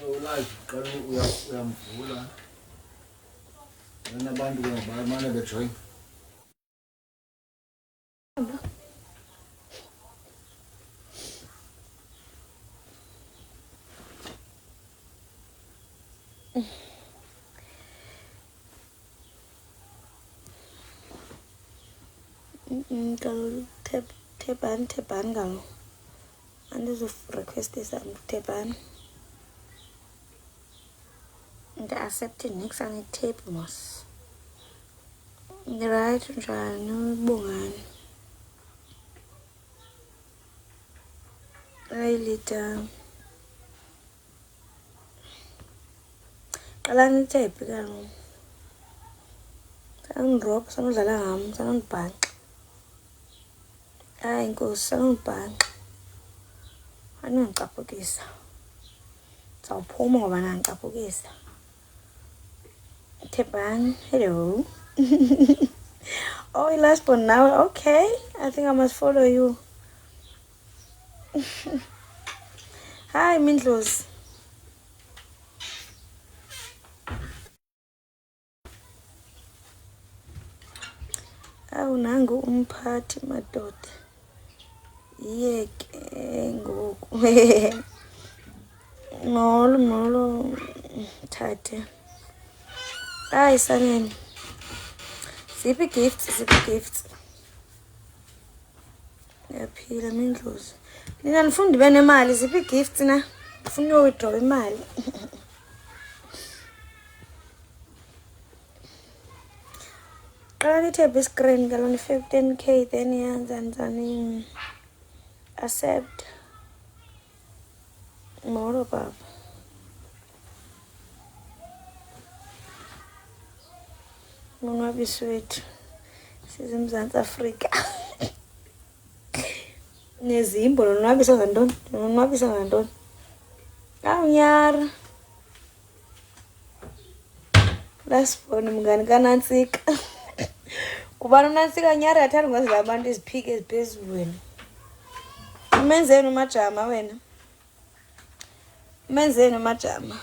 Ulive qala uyamvula. Yena abantu bayamane bejoin. Kalau teban kalau anda request some teban nggak accepting next ang tape mos right njani bungan ay lita kalani tape kalau sang drop sang dalam sang pan ay ko sang pan ano ang kapagisa sa pomo nga ba na ang kapagisa Teban, hello. Oh, you last one now. Okay, I think I must follow you. Hi, Mindlos. Awu nangu umphathi madoda. Yeke ngoku. Molo thathe. Hi, Sanen. Ziphi gifts. Yaphila Mindlozi. Mina nifunda ibe nemali, ziphi gifts na? Ufuna withdraw imali. Qala nithe screen kalona 15k then yanzani accept. Molo baba. Nonwabisi wethu size eMzantsi Afrika nezimbo nonwabisa ngantoni awunyara lasibona mngani kaNantsika kuba uNantsika nyara yathanda ngazila abantu iziphike eziphezulu wena umenzeni umajama wena umenzeni umajama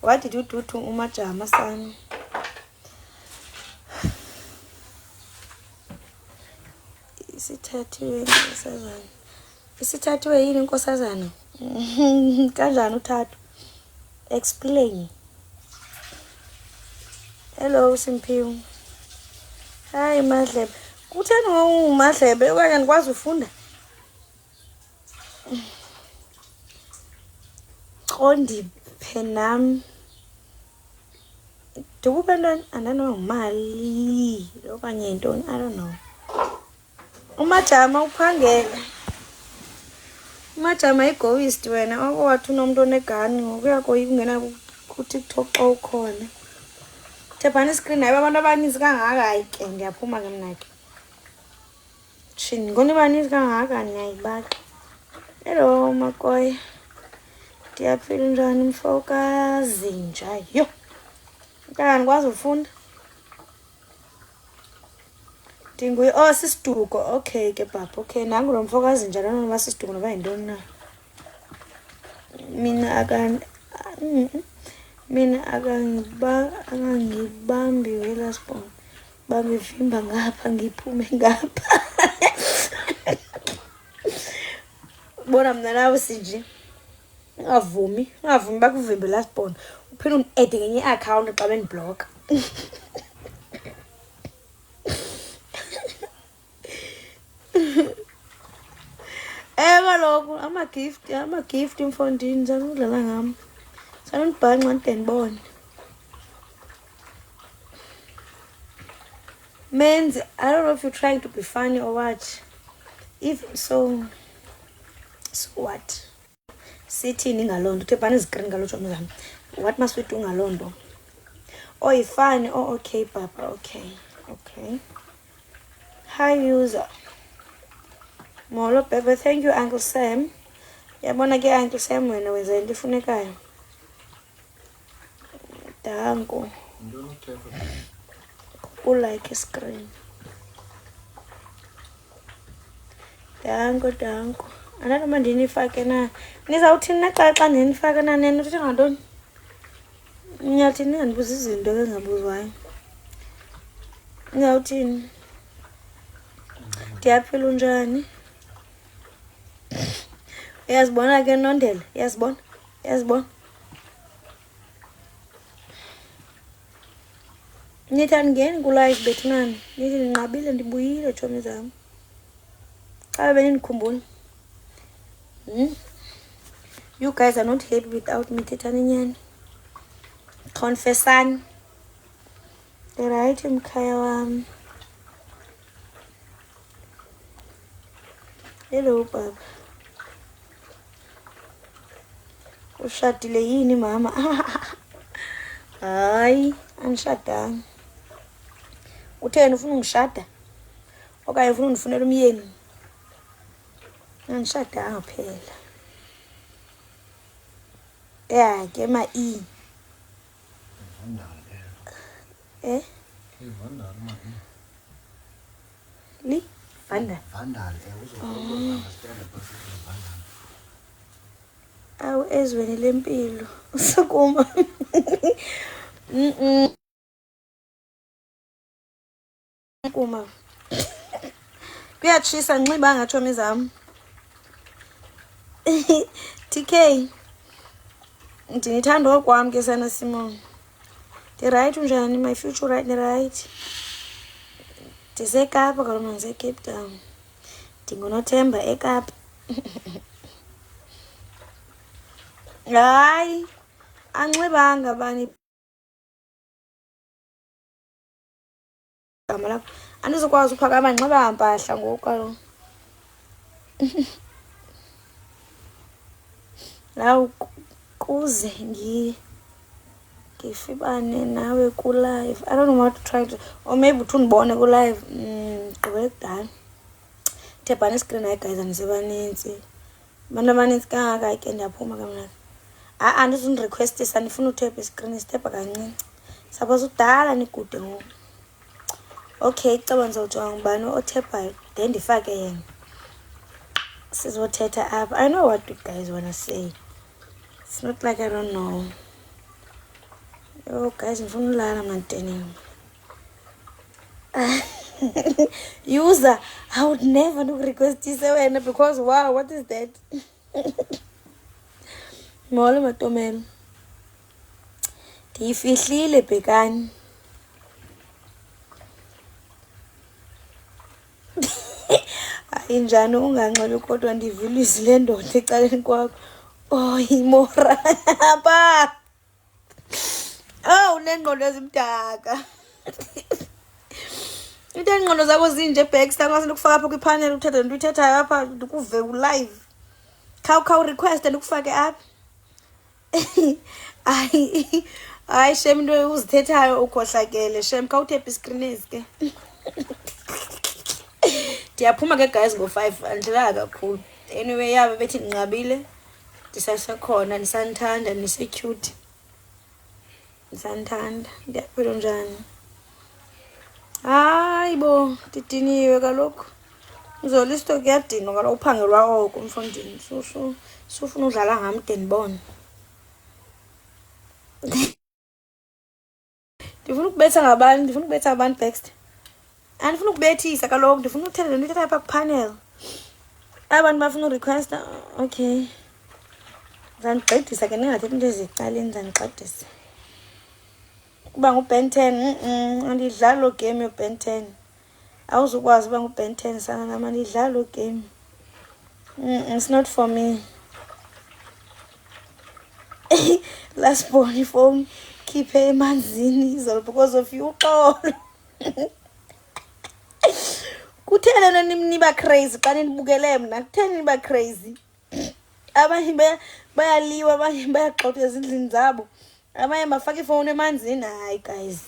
what did you do to umajama sana isithathiwe yini inkosazana kanjani uthathu explain hello Simphiwe hi Madlebe kutheni ngoMadlebe okanye andikwazi ufunda qondiphe nam ndikuphe ntoni andinongimali okanye yintoni I don't know umajama uphangela umajama egoist wena okwathi unomuntu onegani ngokuya koyingena ku TikTok xa ukhona Tephana screen hayi abantu abaninzi kangaka hayi ke ndiyaphuma ke mna ke shini ngoni baninzi kangaka niyayibaka hello Makoy ndiyaphila njani mfokazi nja yo kanti kwazi ufunda Dinguye oh sisiduko okay ke baba okay nangu lo mfokazi njalo noma sisiduko noba yintoni na mina akangibambi welasbon bangivimba ngapha ngiphume ngapha bona mna nawe sinje ungavumi bakuvimbe lasbon uphinde unadd ngenye account xa beniblock kaloku ama-gift imfondini sanudlala ngam sanundibhanqa ndendibone Menzi, I don't know if you're trying to be funny or what even so what sithini ngaloo nto Tephana izikrini ngaloo tshomi zam what must we do ngaloo nto oh ifani oh okay baba okay hi user Molo bebe thank you Uncle Sam yabona ke Uncle Sam wena wenza into ifunekayo danko ulike screen danko Andanoma ndinifake na. Nizawuthini na xa ndinifake na nena uthetha ngantoni? Niyathini ningandibuza izinto engabuzwayo? Niyawuthini? Ndiyaphila unjani? Uyazibona ke Nondela? Uyazibona? Nithi andingeni kulive bethunani. Nithi ndinqabile ndibuyile tshomi zam. Xa benindikhumbula. You guys are not happy without me, thethani nyani. Confessani. Right, mkhaya wami. Hello baba. Ushadile yini mama? Hayi, angishadanga. Utheni ufuna ungishada? Okanye ufuna undifunela umyeni? Angishadanga phela. Ke ma-E. Vandal man. Li? Vandal. Vandal uzokwazi Vandal. Awu ezweni lempilo. Usukuma. Kuma. Kuyatshisa nxiba ngatshomi zam. TK. Ndinithanda okwam ke sana Simon. Right unjani? My future right right. Ndisekapa kaloku nje Cape Town. NdinguNothemba eKapa. Hayi. Anxibanga bani. Gama lakho. Andizokwazi uphakama nxiba impahla ngoku kaloku. Lawu kuze ngifibane nawe ku live. I don't know what to try to, or maybe uthi undibone ku live. Gqibele kudala. Thebhani screen hayi guys anisebanintsi. Abantu abanintsi kangaka ke ndiyaphuma kamnandi. Andizundirequestisa ndifuna uthepha screen stepha kancinci. Suppose udala nikude ngoku. Okay, caba ndizawujonga ngubani othephayo then ndifake yena. Sizothetha apha. I know what you guys wanna say. It's not like I don't know. Oh guys, ngifuna ulala mantene. User, I would never request this wena because wow, what is that? Molo matomelo. Ndiyifihlile bhekani. Injani unganxibi kodwa ndivilisa le ndoda ecaleni kwakho. Oh, imora. Pa. Oh, unengqondo ezimdaka. Into engqondo zakho zinje Baxter ngase ndikufaka apha kwipanel uthethe into ithethayo apha ndikuve live. Khawukhawu request ndikufake apha. Hayi shem into uzithethayo ukhohlakele shem khawuthepha iscreen ezike. Ndiyaphuma ke guys ngo5 andilaka kakhulu. Anyway yabe bethi ndinqabile. Ndisasekhona ndisanthanda nisecute. Ndisanthanda. Ndiyaphila njani? Hayibo, ndidiniwe kaloku. Uzolisto kuyadinwa kaloku uphangelwa oko mfondini. Sufuna udlala ngam de ndibone. Ndifuna ukubetha ngabani? Ndifuna ukubetha abantu Baxter. Andifuna ukubethisa kaloku ndifuna ukuthetha lento ithetha apha kupanel. Abantu bafuna urequest. Okay. Zandigqithisa ke ningathethi into ezicaleni zandigqithisa. Kuba nguBen 10 andidlala lo game yo Ben 10. Awuzukwazi uba nguBen 10 sana nama ndidlala lo game. It's not for me. Last born phone khiphe emanzini izolo because of you xolo. Kutheni niba crazy xa nibukele mna? Kutheni niba crazy? Abanye bayaliwa, abanye bayagxothwa ezindlini zabo. Abanye bafaka ifone emanzini. Hayi guys.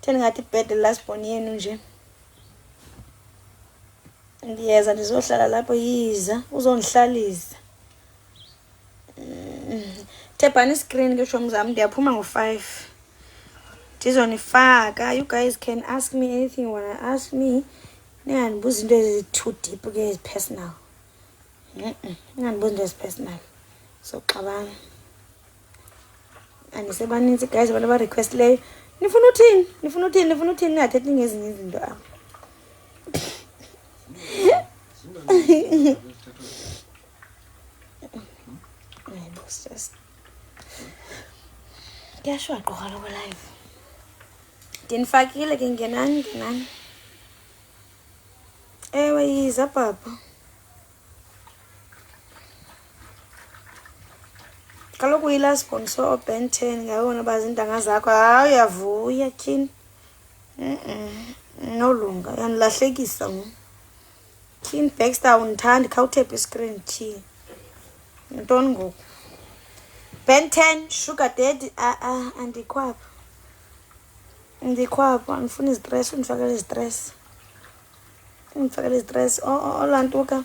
Theni ngathi bed last born yenu nje. Ndiyeza ndizohlala lapho yiza uzondihlalisa. Thebhani screen ke shomi zami ndiyaphuma ngo5. Ndizonifaka. You guys can ask me anything you wanna ask me. Ningandibuza into ezi too deep ke personal. Ingandibuzi into ezi-personal. So xabana. Andisebaninzi guys abantu abarequestileyo. Nifuna uthini? Ningathethi ngezinye izinto apha. Just kuyashwaqa kaloku live. Ndinifakile ke ngenani. Ewe yiza papa. Kaloku yila sponsor oBen 10 ngabona bazintanga zakho. Hayi uyavuya tyhini. Nolunga uyanilahlekisa ngoku. Tyhini Baxter undithandi khawuthephe iscreen tyhini. Ntoni ngoku? Ben 10 sugar daddy andikhwapha. Andifuna istress, undifakele istress. Olantuka.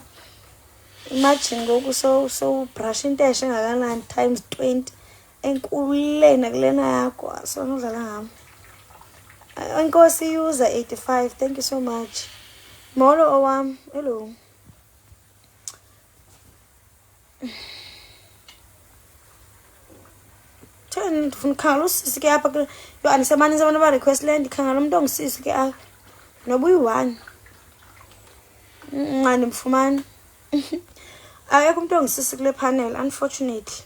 Imagine ngoku so brush inteshe engakanani times 20 enkulena kulena yakho sona udlala ngam. Enkosi user 85, thank you so much. Molo owam, hello. Theni ndifuna ukhangela usisi ke apha ke. Yo andisemaninzi abantu abarequest le ndikhangela umuntu ongisisi ke apha. Noba uyi-1. Ndimfumana. Akekho umuntu ongisisi kule panel, unfortunately.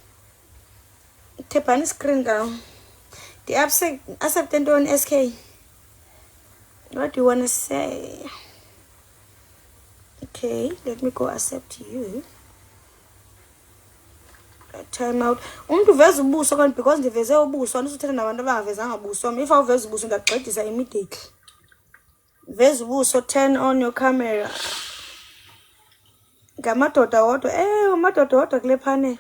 Thephani iscreen ngawo. Accept ntoni SK? What do you want to say? Okay, let me go accept you. Time out. Umuntu uveza ubuso kanti because ndiveze ubuso andisuthetha nabantu abangavezanga ubuso. If awuveza ubuso ndakugxidisa immediately. Veza ubuso, turn on your camera. Ngamadoda wodwa. Amadoda wodwa kule panel.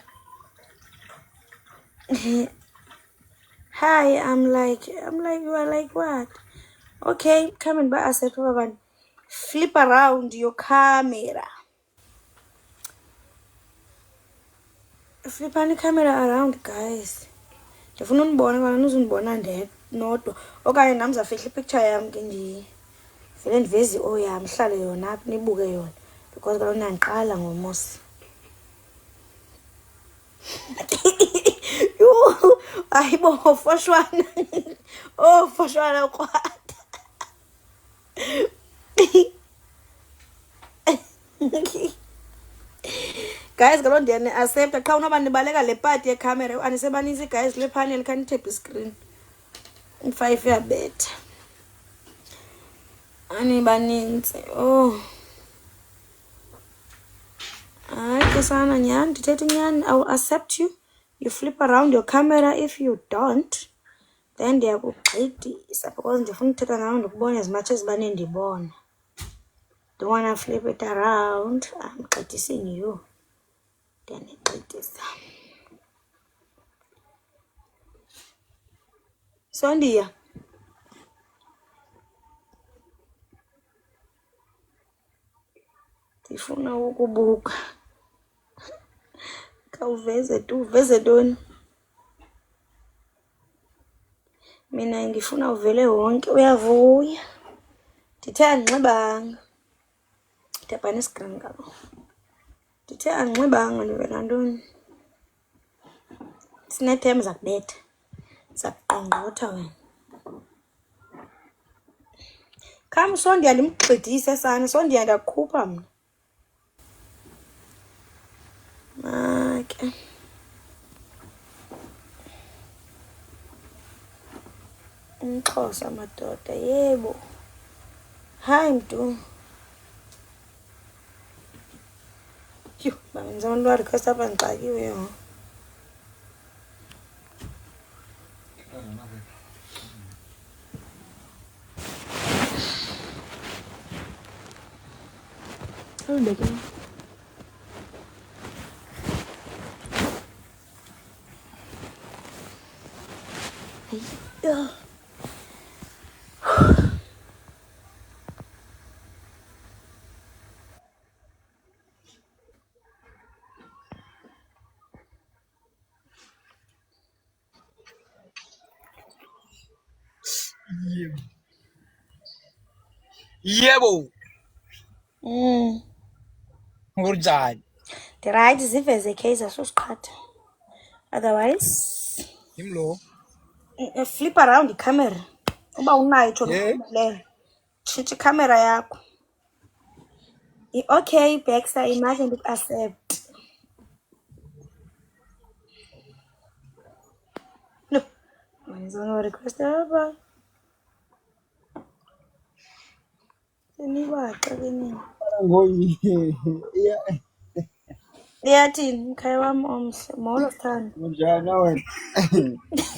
Hi, I'm like, you are like what? Okay, come and buy accept one. Flip around your camera. Flip the camera around, guys. Ndifuna unibona kana nizundibona nodwa. Okanye nami zafihla ipicture yami ke nje. Vele ndivezi yami hlale yona apha nibuke yona because kaloku nandiqala ngomosi. Yo, ayibo foshwana. Foshwana kwata. Guys, kaloku ndiyani accept xa unoba nibaleka le part yecamera anisebaninzi guys le panel can tap screen. 5 yabetha. Anibaninzi. Kesana nyani, ndithethe nyani. I will accept you. You flip around your camera. If you don't, then ndiyakugxidisa because ndifuna uthetha nawe ndikubone as much as bane ndibona. Don't wanna flip it around. I'm gxidising you. Ndiyanigxidisa. Sondiya. Ndifuna ukubuka. Khawuveze tu, uveze ntoni? Mina ngifuna uvele wonke, uyavuya. Ndithe andinxibanga. Ndiyabhana iscreen kaloku. Ndithe andinxibanga ndivela ntoni? Sinethemba zakubetha. Zakuqangqotha wena. Kham Sondiya ndimgxidise sana, Sondiya ndakukhupha mna. Make. Umxhosa madoda, yebo. Hayi mntu. Yho, bangenza abantu barequest apha ndixakiwe yho. Ulibeke. Yebo. Ngunjani? ndirayithi ziveze Kaizer sosiqhatha. Otherwise Imlo. flip around icamera uba unayo itsho Yeah. leyo tshintsha icamera yakho. Okay Baxter, imagine ndikuaccept. No, wayizona request apha senibaxa ke nini. Ngoyi. Iyathini mkhaya wam omhle, molo sithando. Njani wena?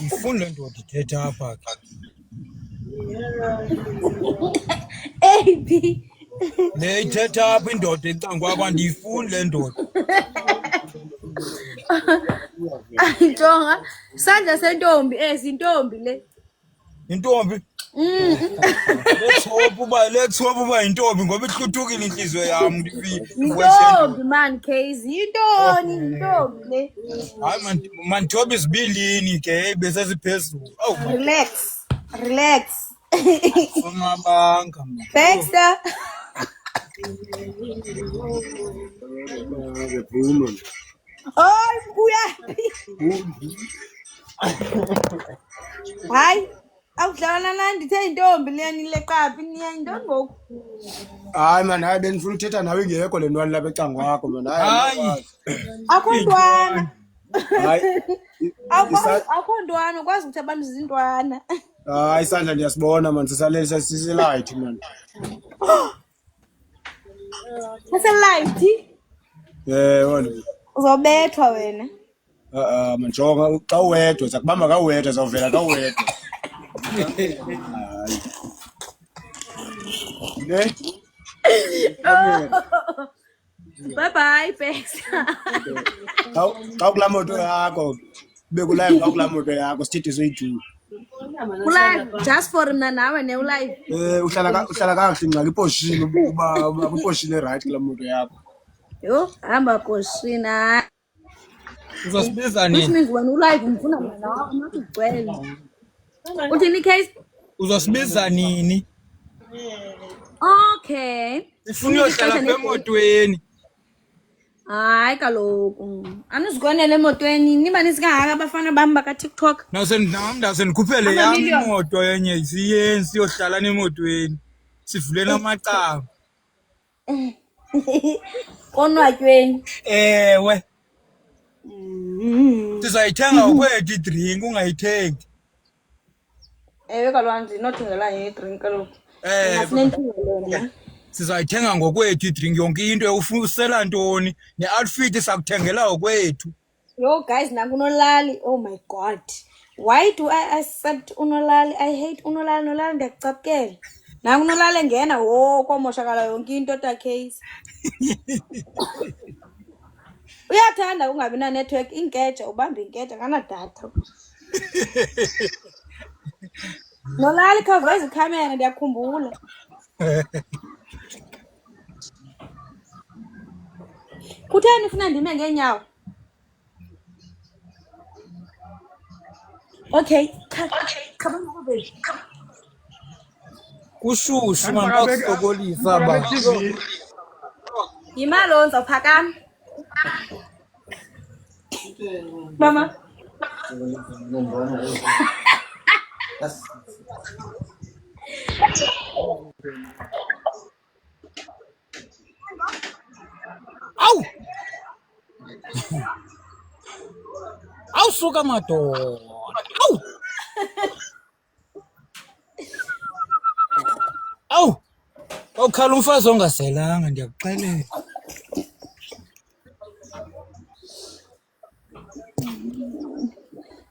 Ngifuna le ndoda ithetha apha ke. AB Le ithetha apha indoda ecangwa kwandiyifuni le ndoda. Jonga isandla sentombi intombi le. Intombi. Let's hope uba intombi ngoba ihluthukile inhliziyo yam Intombi man Casey, intombi le. Hayi mandithobe izibilini ke besesiphezulu. Oh man. Relax. Sonwabanga. Baxter. Hayi kuyaphi? Hayi awudlala nani ndithe intombi leni leqaphi niya intoni ngoku? Hayi man, hayi benifuna uthetha nawe ingekho le ntwana lapha ecango wakho man. Hayi. Akho ntwana. Hayi. Akho ntwana ukwazi ukuthi abantu zintwana. Hayi isandla ndiyasibona man, sisalele siselight man. Saselight? Wena. Uzobethwa wena. Man jonga xa uwedwa sakubamba kawedwa zawuvela kawedwa. Ne? Bye Baxter. Xa kulaa moto yakho bekulive xa kulaa moto yakho sithethe soyi-2. Ulive just for mna nawe ne ulive. Uhlala kakuhle ngxaki iposhini uba kwiposhini right kulaa moto yakho. Yho hamba poshina. Uzosibiza Which nini? means when ulive ngifuna mna nawe not ugcwele. Uthini Case? Uzosibiza nini? Okay. Ifuna uyohlala emotweni. Hayi kaloku anizigonele emotweni niba nisingaka abafana bam baka-TikTok. Ndase ndikhuphele yam imoto enye siyenzi siyohlala nemotweni sivulele amacala. Konwatyweni. Ewe. Sizayithenga ngokwethu idrink ungayithengi. Ewe kaloku ndinothengela idrink kaloku. Sizayithenga ngokwethu idrink yonke into ufuna usela ntoni ne-outfit sakuthengela ngokwethu. Yo guys nanku uNolali, oh my god, why do I accept uNolali? I hate uNolali. Nolali ndiyakucaphukela nanku uNolali engena komoshakala yonke into Case. Uyathanda ungabi na network inkeja ubamba inkeja nganadatha. Nolali khaveza ikhamera ndiyakhumbula. Kutheni ufuna ndime ngeenyawo? Okay. Kushushu man bakusokolisa ba. Yimalo ndizawuphakama. Mama. Awu. Awusuka madoda. Awu. Awu. Awukhala umfazi ongaselanga ndiyakuxelela.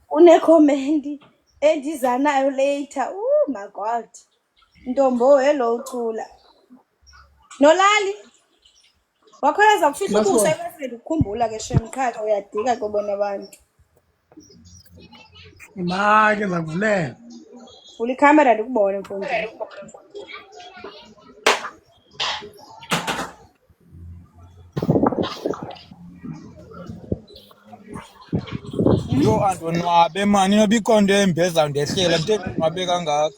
Unekhomenti endizanayo later. Oh my god. Ntombo hello ucula. Nolali. Wakhona ukufihla ubuso ebefredi ukukhumbula ke shemkhaya uyadika kubona abantu. Imake zakuvulela. Vula ikhamera ndikubone mfowethu. Yo andonwabe mani noba ikonto embeza ndehlela ndithe ndinwabe kangaka.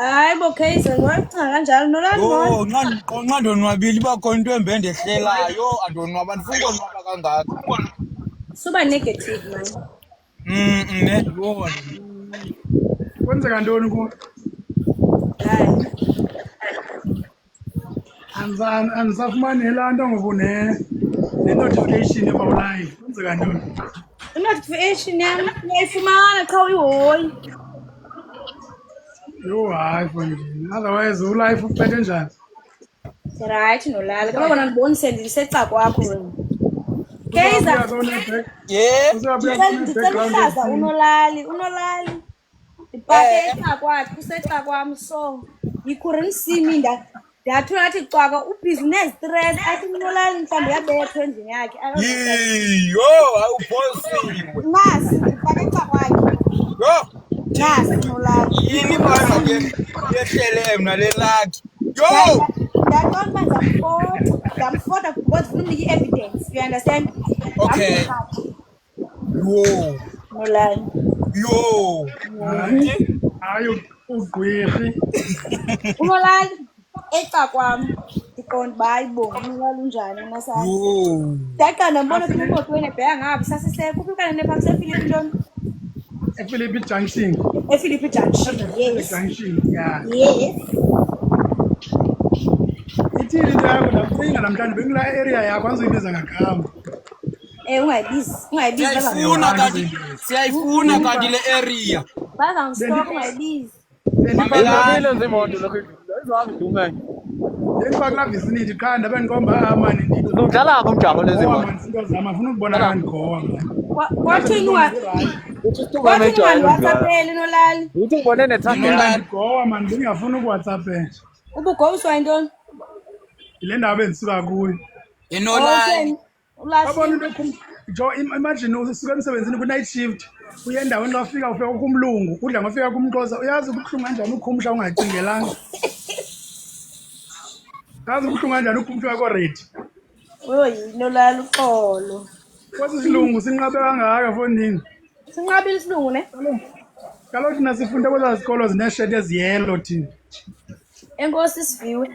Hayi bo Kaiser ngoyicinga kanjalo nolani Yho, ngone. nxa ndonwabile iba khona into embe endehlelayo, andonwaba ndifuna ukonwaba kangaka. Suba negative man. Ne, yho. Kwenzeka ntoni ku? Hayi. Andisafumani laa nto ngoku ne-notification ebawulayo. Kwenzeka ntoni? I-notification yam uyayifumana qha uyihoyi. Yho, hayi fondini. Otherwise ulife uphethe njani? Right nolala kaloku kona ndibonise ndiseca kwakho wena. Kaiser Yeah. ndicela uhlaza unolali ndibhake eca kwakhe kuseca kwam so you couldn't see me ndathola athi cwaka ubhizi unestress athi unolali mhlawumbi uyabethwa endlini yakhe Yho, awuphosiwe. nasi ndibhake eca kwakhe Yho, nasi nolali yini bana ke yehlele mna le lucky. Yho, ndaqonda uba ndamfota because ndifuna unike i-evidence you understand. Okay. Yho, nolali yho. Hayi ugqwirhi. unolali eca kwam ndiqonda uba ayiboni unolali unjani nasapha Yho. ndaqanda ndambona kuba emotweni ebheka ngaphi sasisekuphi ukane nepha kusefilipi ntoni ePhilippi Junction. eFilipi Junction yes Junction, yeah. yes Ithini into yakho ndakucinga namhlanje bengula area yakho andizoyibiza ngagama. ungayibizi Siyayifuna kanti, siyayifuna kanti le area. bazangistop ungayibizi Bendibakule zimoto lokho. Ayizohambi dumene. Bendiba kulaa vicinity qha ndabe ndikomba mani Udlala apha umjaho lezi moto. mani into zama afuna ukubona ndigowa mani. kwathini ungandiwhatsappeli nolali Uthi ngibone nethanda. Ndigowa mani bengingafuni ukuwhatsappela. ubugowuswa yintoni Yile ndaba endisuka kuyo. Enolali. Babona into jo imagine usuka emsebenzini ku-night shift uye endaweni lafika ufika kumlungu udla ngofika kumxhosa uyazi ubuhlungu kanjani ukhumsha ungacingelanga yazi ubuhlungu kanjani ukhumsha koredi nolali uxolo kwesi isilungu sinqabe kangaka fondini sinqabile isilungu ne kaloku thina sifunde kwezaa zikolo zinesheti eziyelo thina enkosi siviwe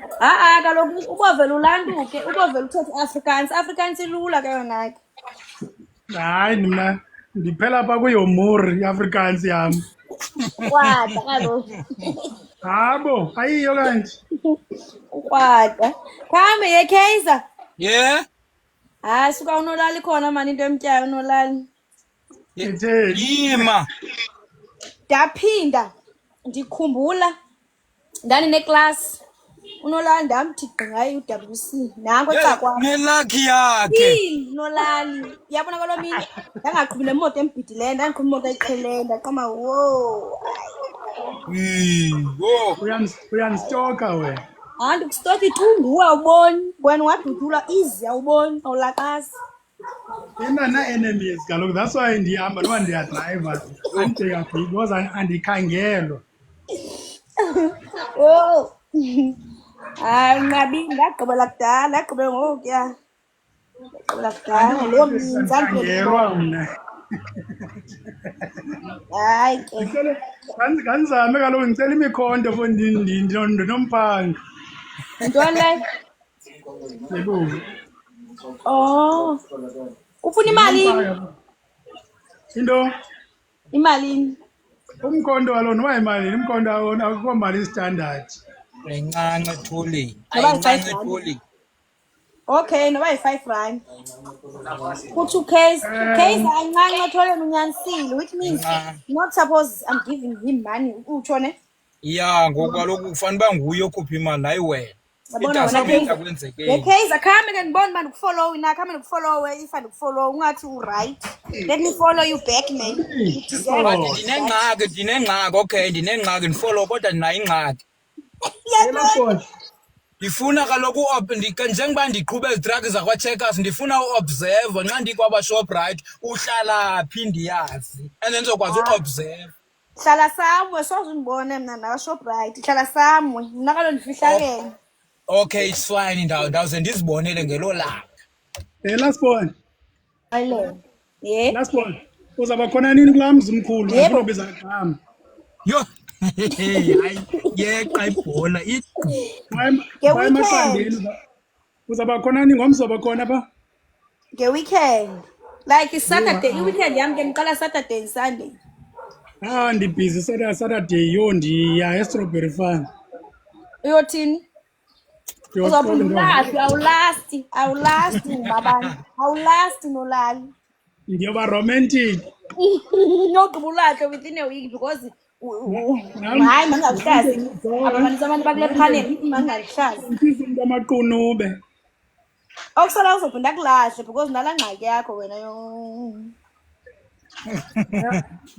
kaloku ubovela ulanduke ubovela uthethe Afrikaans ilula ke yona ke hayi mna ndiphela pha kuyomuri iAfrikaans yam ukwada kaloku habo ayiyo kanti ukwada khambe ye Kaiser Yeah. suka unolali khona mani into emtyayo unolali etheni Yima. ndaphinda ndikhumbula ndandineclass unolali ndamthi gqingayi uWC nanko eca kwam Nelaki yakhe. nolali yabona kwalo mini ndangaqhubi nemoto embhidileyo ndandiqhuba imoto eyiqheleyo ndaqoma wo Yho. uyandistoka wena ndikustoki tu nguwe awuboni wena wadudula izi awuboni awulaqasi ina-enemies kaloku that's why ndihamba noba ndiyadrayiva andibheki because andikhangelwa oh hayi unqabile ndagqibela kudala ndagqibela ngokuya ndagqibela kudala leyo mninzi khangelwa mna hayi ke ngandizame kaloku ndicela imikhonto fondini ndinomphanga ntoni leyo yebo ufuna imalini into imalini umkhonto walona wayimalini umkhonto awona akukho mali standard encanca ethulini Noba ayincanca yi-5 rand. ethulini Okay, noba yi-5 rand. Kuthi case ayincane atholeni unyanisile, which means not suppose I'm giving him money. Utsho ne? ya ngoku kaloku kufanele uba nguye okhupha imali hayi wena Yabona wena idasamenta Kaiser. kwenzekeni Kaiser, khame ke ndibone uba ndikufollow na, khame ndikufollow if andikufollow ungathi u-right. Let me follow you back man. You deserve But it. ndinengxaki okay ndinengxaki ndifollow kodwa ndinayo ingxaki Yabona. ndifuna kaloku njengoba ndiqhuba ezi truck zakwa-checkers ndifuna uobserve nxa ndikwabashoprite uhlala phi ndiyazi and then ndizokwazi uobserve Hlala samwe soze undibone mina naShoprite. Hlala samwe. Mina kalo ndifihlakele. okay it's fine ndawuze ndizibonele ngelo langa last one Ayile. Yeah. last one uzaba khona nini kulaa mzi mkhulu Yebo. andinobiza gama yho Hayi yeqa ibhola Baye emaqandeni uzaba khona ningomso bakhona pha. Nge-weekend. Like Saturday, i-weekend yami ke ngiqala Saturday and Sunday. Ndibhizi Saturday yo ndiya e-Strawberry Farm. Uyothini? Uzophinda ulahle, awulasti ngibabani. Awulasti nolali. Ndiyoba romantic. Nogqiba ulahle within a week because hayi mangakuhlazi. Abantu bakule panel mangakuhlazi. Ngifisa umuntu amaqunube. Okusala uzophinda kulahle because nala ngxaki yakho wena yo.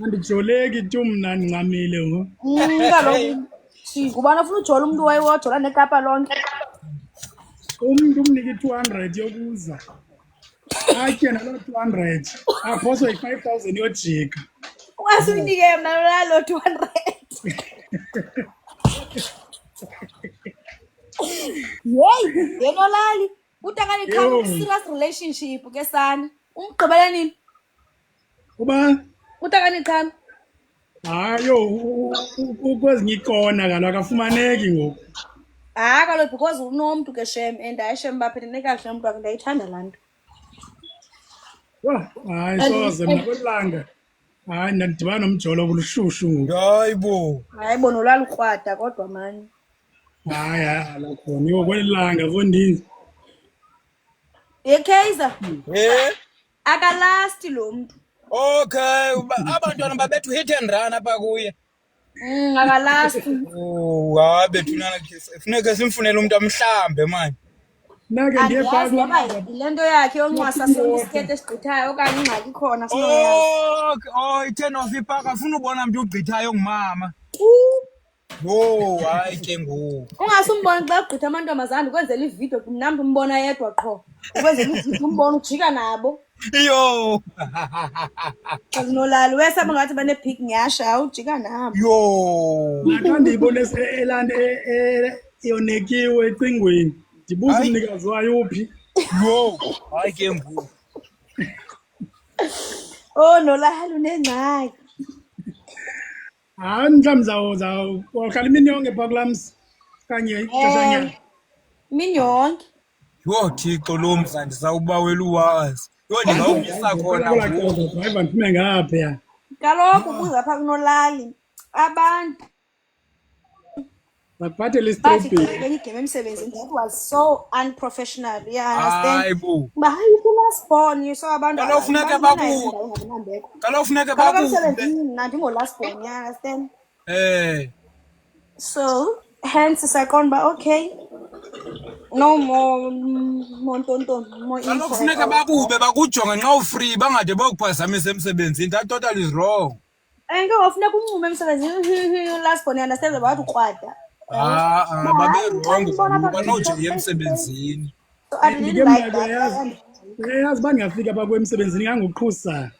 Andijoleki tu mna ncamile ngo. Kaloku ubana ufuna ujola umuntu wayewojola nekapa lonke. Umuntu umnika 200 yokuza. Atye nalo 200. Aphoso 5000 yojika. Ungasinike mna lalo 200. Hey, yenolali. Utakani khamba serious relationship ke sana. Umgqibele nini? Uba Utakani khamba. hayo ukwezinye ikona kaloku akafumaneki ngoku. Kaloku because unomntu ke shem and ayishem baphethe nekahle umuntu wakhe ndayithanda laa nto. Hayi soze mna kwelanga. Hayi ndadibana nomjolo kulushushu ngoku. Hayibo. Hayi bona ulala ukrwada kodwa mani. Hayi alakhona yo kwelanga fondini. Kaizer. Akalasti lo muntu. Okay, abantwana babethu hit and run apha kuye. Akalasti. Hayi bethunana kufuneka simfunele umuntu amhlambe manje. Nake ndiye phakathi. Lento yakhe yoncwasa sonke esigqithayo okanye ingxaki khona sinoyazi. I-turn off ipaka afuna ubona umuntu ugqithayo ngumama. Hayi ke ngoku. Ungasumbona xa ugqitha amantombazana ukwenzela ividiyo kumnamntu umbona yedwa qho. Ukwenzela ividiyo umbona ujika nabo. Yo. Nolali wesaba ngathi bane-big nyasha ujika nabo. Yo. Naxa ndiyibone elandi yonekiwe ecingweni. Ndibuza umnikazi wayo uphi. Yo. Hayi ke ngoku. Nolali unengxaki. Mhlawumbi wahlala imini yonke phaa kulamsi kanye ixeshanyana. Imini yonke. Yho Thixo lo mza ndizawubawela uwazi. Yho ndingawumisa khona. Driver ndiphume ngapha. Kaloku ubuza phaa kunolali abantu bakuphathela istrobheri. Benye igame emsebenzini that was so unprofessional. Yeah, understand? Hayibo. Hayi ku-last born so abantu Kaloku funeka Kaloku funeka emsebenzini mna ndingo-last born, you understand? So hence saqonda uba okay, no more ntontoni, Kaloku funeka bakujonge nxa ufree bangade bokuphazamisa emsebenzini. That totally is wrong. Ke wafuneka uncume emsebenzini last born, you understand? Bathi ukrwada. Babe wrong banoje emsebenzini. So I didn't like that. Yazi uba ndingafika phaa kwemsebenzini ngangoqhusa.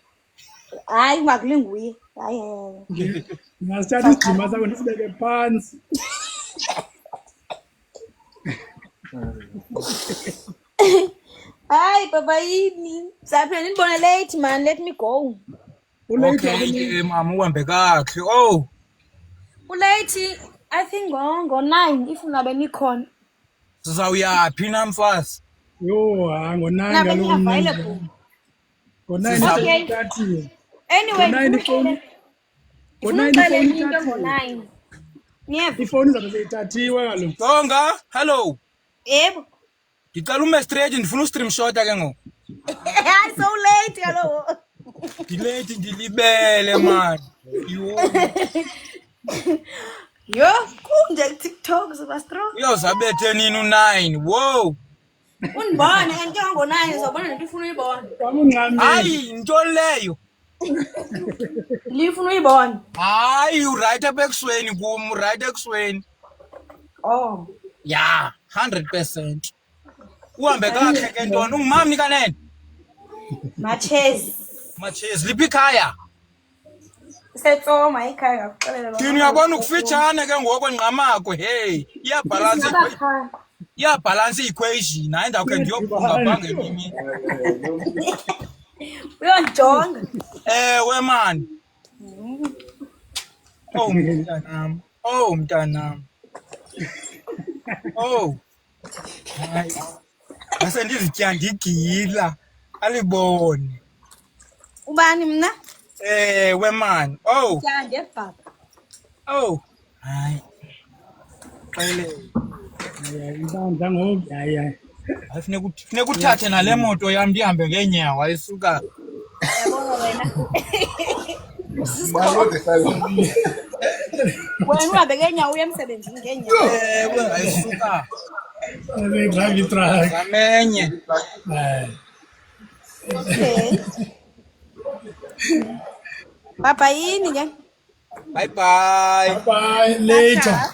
Hayi makulinguye. Hayi. Ndingasithatha isidima sakho ndisibeke phantsi. Hayi baba yini. Saphe ndibone late man, let me go. Okay mama uhambe kakuhle. Ulate I think ngo-9 if ungabe nikhona. Sizawuyaphi namfazi? Yo ngo-9 kaloku. Ngo-9 anyway, ngo-9 ifowuni zabe seyithathiwe kaloku. Tonga, hello. Yebo. Ngicela ume straight ndifuna ustream shota ke ngoku. Hayi so late kaloku. Dilate ndilibele man. Yo, kunje TikTok soba strong. Uyawuzabethe nini u9? Wow. Unibone ke ngo-9 uzobona nento ufuna uyibona. Hayi into leyo. Lifuna uyibona. Hayi right apha ekusweni kum, right ekusweni. Yeah, 100%. Uhambe kakuhle ke ntona, ungumama nikanene? Matches liphi ikhaya? Setsoma ikhaya ngakuxelela lo. Thina uyabona ukufitshane ke ngoko ngqamakwe. Hey, iyabalance equation. Hayi ndawukhe ndiyophunga bhange nini. Uyonjonga. Ewe man. Oh mntanam. Oh mntanam. Oh. Hayi. Base ndizitya ndigila. Alibone. Ubani mna? Weman. Oh. Tyande baba. Oh. Hayi. Xele. Ibandla ngoku hayi. Funeka uthathe nale moto yam ndihambe ngeenyawo isuka. Yabona wena. Wena uhambe ngeenyawo uye emsebenzini ngeenyawo. Ewe ayisuka. Ave drive truck. Zamenye. Okay. Baba yini ke? Bye bye. Bye later.